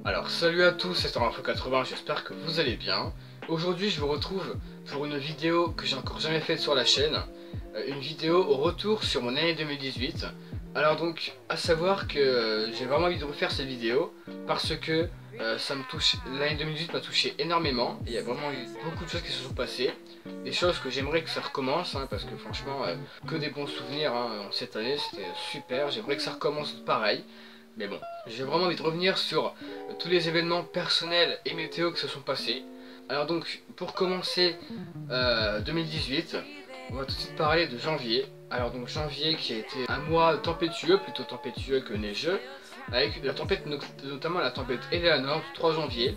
Alors salut à tous, c'est Info80, j'espère que vous allez bien. Aujourd'hui je vous retrouve pour une vidéo que j'ai encore jamais faite sur la chaîne. Une vidéo au retour sur mon année 2018. Alors donc, à savoir que j'ai vraiment envie de refaire cette vidéo parce que ça me touche, l'année 2018 m'a touché énormément. Il y a vraiment eu beaucoup de choses qui se sont passées. Des choses que j'aimerais que ça recommence, hein, parce que franchement, que des bons souvenirs cette année, c'était super. J'aimerais que ça recommence pareil. Mais bon, j'ai vraiment envie de revenir sur tous les événements personnels et météo qui se sont passés. Alors donc, pour commencer 2018, on va tout de suite parler de janvier. Alors donc janvier qui a été un mois tempétueux, plutôt tempétueux que neigeux, avec la tempête, notamment la tempête Eleanor du 3 janvier,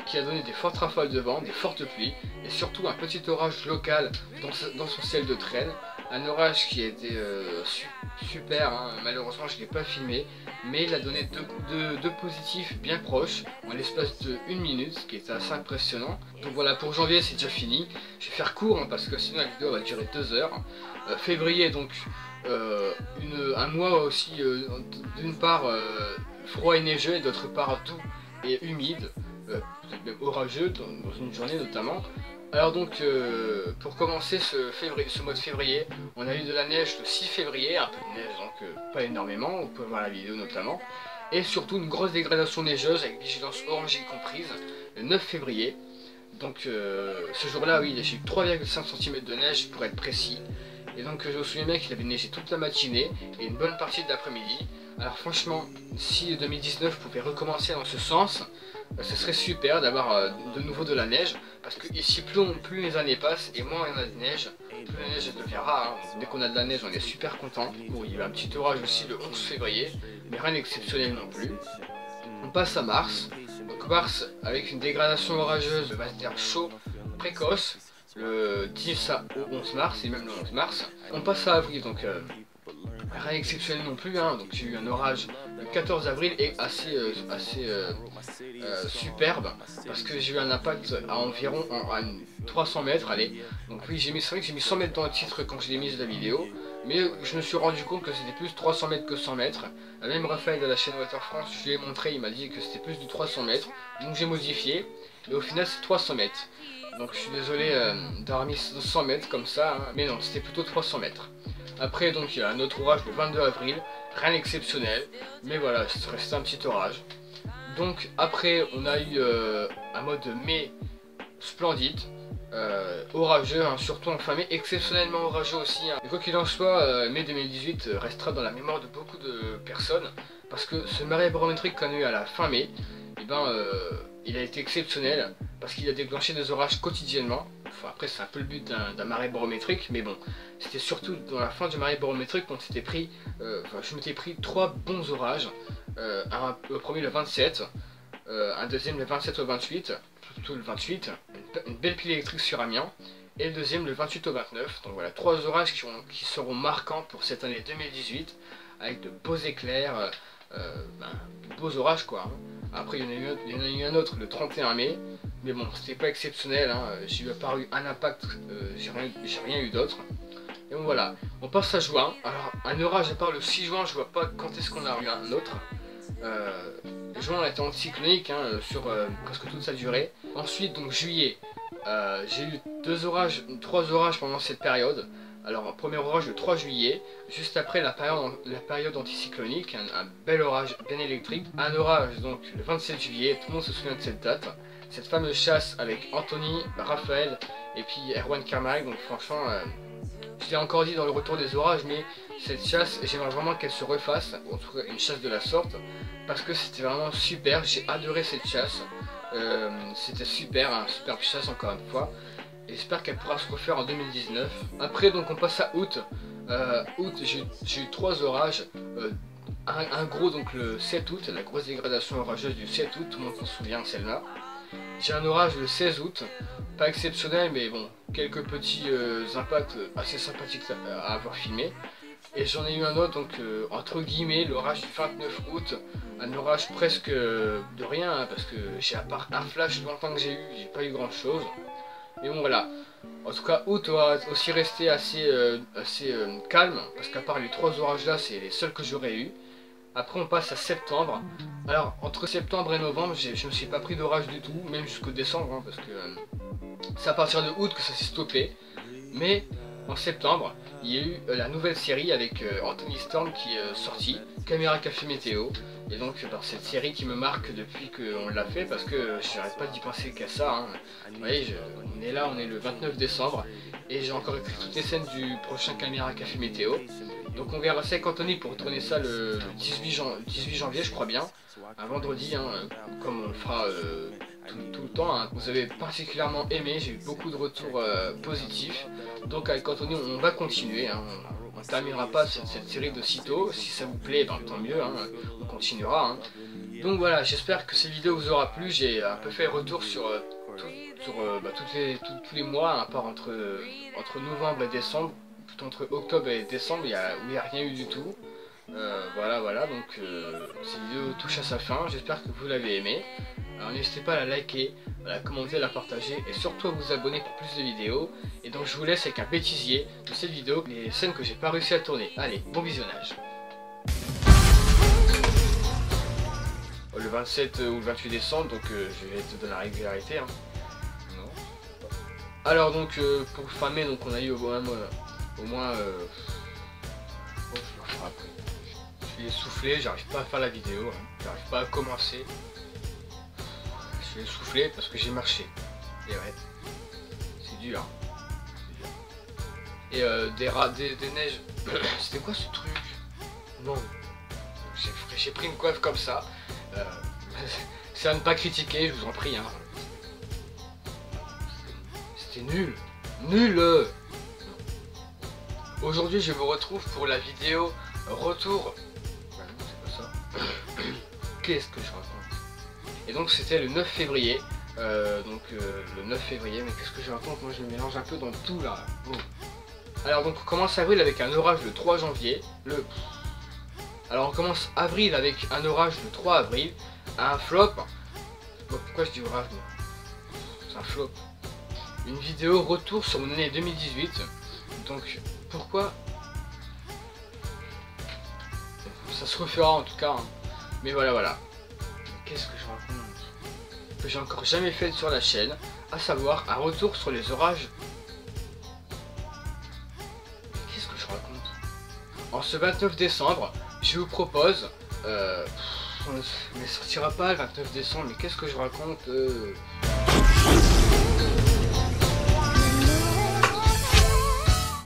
qui a donné des fortes rafales de vent, des fortes pluies, et surtout un petit orage local dans son ciel de traîne. Un orage qui a été super, hein. Malheureusement je ne l'ai pas filmé, mais il a donné deux positifs bien proches en l'espace de 1 minute, ce qui est assez impressionnant. Donc voilà, pour janvier c'est déjà fini. Je vais faire court, hein, parce que sinon la vidéo va durer 2 heures. Février, donc un mois aussi, d'une part froid et neigeux, et d'autre part doux et humide, même orageux dans une journée notamment. Alors donc pour commencer ce mois de février, on a eu de la neige le 6 février, un peu de neige donc pas énormément, vous pouvez voir la vidéo notamment, et surtout une grosse dégradation neigeuse avec vigilance orange comprise le 9 février. Donc ce jour-là, oui, j'ai eu 3,5 cm de neige pour être précis. Et donc je me souviens bien qu'il avait neigé toute la matinée et une bonne partie de l'après-midi. Alors franchement, si 2019 pouvait recommencer dans ce sens, ce serait super d'avoir de nouveau de la neige. Parce que ici, plus les années passent et moins il y en a de neige, plus la neige devient rare, hein. Dès qu'on a de la neige, on est super content. Bon, il y a eu un petit orage aussi le 11 février, mais rien d'exceptionnel non plus. On passe à mars. Donc mars avec une dégradation orageuse de masse d'air chaud précoce, le 10 au 11 mars et même le 11 mars. On passe à avril, donc rien d'exceptionnel non plus, hein. Donc j'ai eu un orage le 14 avril et assez superbe, parce que j'ai eu un impact à environ 300 mètres. Allez, donc oui, c'est vrai que j'ai mis 100 mètres dans le titre quand je l'ai mis de la vidéo, mais je me suis rendu compte que c'était plus 300 mètres que 100 mètres. Même Raphaël de la chaîne Water France, je lui ai montré, il m'a dit que c'était plus de 300 mètres, donc j'ai modifié, et au final c'est 300 mètres. Donc je suis désolé d'avoir mis 100 mètres comme ça, hein, mais non, c'était plutôt 300 mètres. Après, donc il y a un autre orage le 22 avril, rien d'exceptionnel, mais voilà, c'est resté un petit orage. Donc après, on a eu un mode mai splendide, orageux, hein, surtout en fin mai, exceptionnellement orageux aussi, hein. Et quoi qu'il en soit, mai 2018 restera dans la mémoire de beaucoup de personnes, parce que ce marée barométrique qu'on a eu à la fin mai, eh ben, il a été exceptionnel, parce qu'il a déclenché des orages quotidiennement. Enfin, après c'est un peu le but d'un marée barométrique, mais bon, c'était surtout dans la fin du marée barométrique qu'on s'était pris, je m'étais pris 3 bons orages, le premier le 27, un deuxième le 27 au 28, plutôt le 28, une belle pile électrique sur Amiens, et le deuxième le 28 au 29, donc voilà, 3 orages qui seront marquants pour cette année 2018, avec de beaux éclairs, de beaux orages quoi, hein. Après il y en a eu un autre le 31 mai, mais bon, c'était pas exceptionnel, hein. J'ai eu apparu un impact, j'ai rien eu d'autre. Et bon voilà, on passe à juin. Alors un orage à part le 6 juin, je vois pas quand est-ce qu'on a eu un autre. Juin était anticyclonique, hein, sur presque toute sa durée. Ensuite donc juillet, j'ai eu 3 orages pendant cette période. Alors un premier orage le 3 juillet, juste après la période anticyclonique, un bel orage bien électrique. Un orage donc le 27 juillet, tout le monde se souvient de cette date. Cette fameuse chasse avec Anthony, Raphaël et puis Erwan Kermag. Donc franchement, je l'ai encore dit dans le retour des orages, mais cette chasse, j'aimerais vraiment qu'elle se refasse, en tout cas une chasse de la sorte, parce que c'était vraiment super, j'ai adoré cette chasse. C'était super, hein, superbe chasse encore une fois. Et j'espère qu'elle pourra se refaire en 2019. Après donc on passe à août. Août j'ai eu 3 orages. Un gros donc le 7 août, la grosse dégradation orageuse du 7 août, tout le monde s'en souvient de celle-là. J'ai un orage le 16 août, pas exceptionnel mais bon, quelques petits impacts assez sympathiques à avoir filmé. Et j'en ai eu un autre, donc entre guillemets, l'orage du 29 août, un orage presque de rien, hein, parce que j'ai à part un flash longtemps que j'ai pas eu grand chose. Mais bon voilà, en tout cas août va aussi rester assez calme, parce qu'à part les 3 orages là, c'est les seuls que j'aurais eu. Après on passe à septembre. Alors entre septembre et novembre, je me suis pas pris d'orage du tout, même jusqu'au décembre, hein, parce que c'est à partir de août que ça s'est stoppé. Mais en septembre, il y a eu la nouvelle série avec Anthony Storm qui est sortie, Caméra Café Météo. Et donc cette série qui me marque depuis qu'on l'a fait, parce que je n'arrête pas d'y penser qu'à ça. Hein. Vous voyez, on est là, on est le 29 décembre, et j'ai encore écrit toutes les scènes du prochain Caméra Café Météo. Donc on verra ça avec Anthony pour tourner ça le 18 janvier, je crois bien, un vendredi, hein, comme on le fera tout le temps. Hein. Vous avez particulièrement aimé, j'ai eu beaucoup de retours positifs. Donc avec Anthony on va continuer, hein. On ne terminera pas cette série de sitôt. Si ça vous plaît, ben, tant mieux, hein. On continuera. Hein. Donc voilà, j'espère que cette vidéo vous aura plu. J'ai un peu fait retour sur tous les mois, à part entre novembre et décembre. Plutôt entre octobre et décembre, où il n'y a rien eu du tout. Voilà, donc cette vidéo touche à sa fin. J'espère que vous l'avez aimé. Alors n'hésitez pas à la liker, à la commenter, à la partager et surtout à vous abonner pour plus de vidéos. Et donc je vous laisse avec un bêtisier de cette vidéo, les scènes que j'ai pas réussi à tourner. Allez, bon visionnage. Le 27 ou le 28 décembre, donc je vais être dans la régularité. Hein. Non. Alors donc pour fin mai, donc on a eu au moins oh, je le ferai après. Je suis essoufflé, j'arrive pas à faire la vidéo, hein. J'arrive pas à commencer. Je suis essoufflé parce que j'ai marché. Et ouais, c'est dur. Et des neiges. C'était quoi ce truc? Non. J'ai pris une coiffe comme ça. C'est à ne pas critiquer, je vous en prie. Hein. C'était nul. Nul. Aujourd'hui, je vous retrouve pour la vidéo retour. Ah non, c'est pas ça. Qu'est-ce que je raconte? Et donc c'était le 9 février. Le 9 février, mais qu'est-ce que je raconte? Moi je me mélange un peu dans tout là. Oh. Alors donc on commence avril avec un orage le 3 janvier. Alors on commence avril avec un orage le 3 avril. Un flop. Bon, pourquoi je dis orage? C'est un flop. Une vidéo retour sur mon année 2018. Donc pourquoi? Ça se refera en tout cas. Hein. Mais voilà. Qu'est-ce que je raconte? Que j'ai encore jamais fait sur la chaîne, à savoir un retour sur les orages. Qu'est-ce que je raconte? En ce 29 décembre, je vous propose... on ne sortira pas le 29 décembre, mais qu'est-ce que je raconte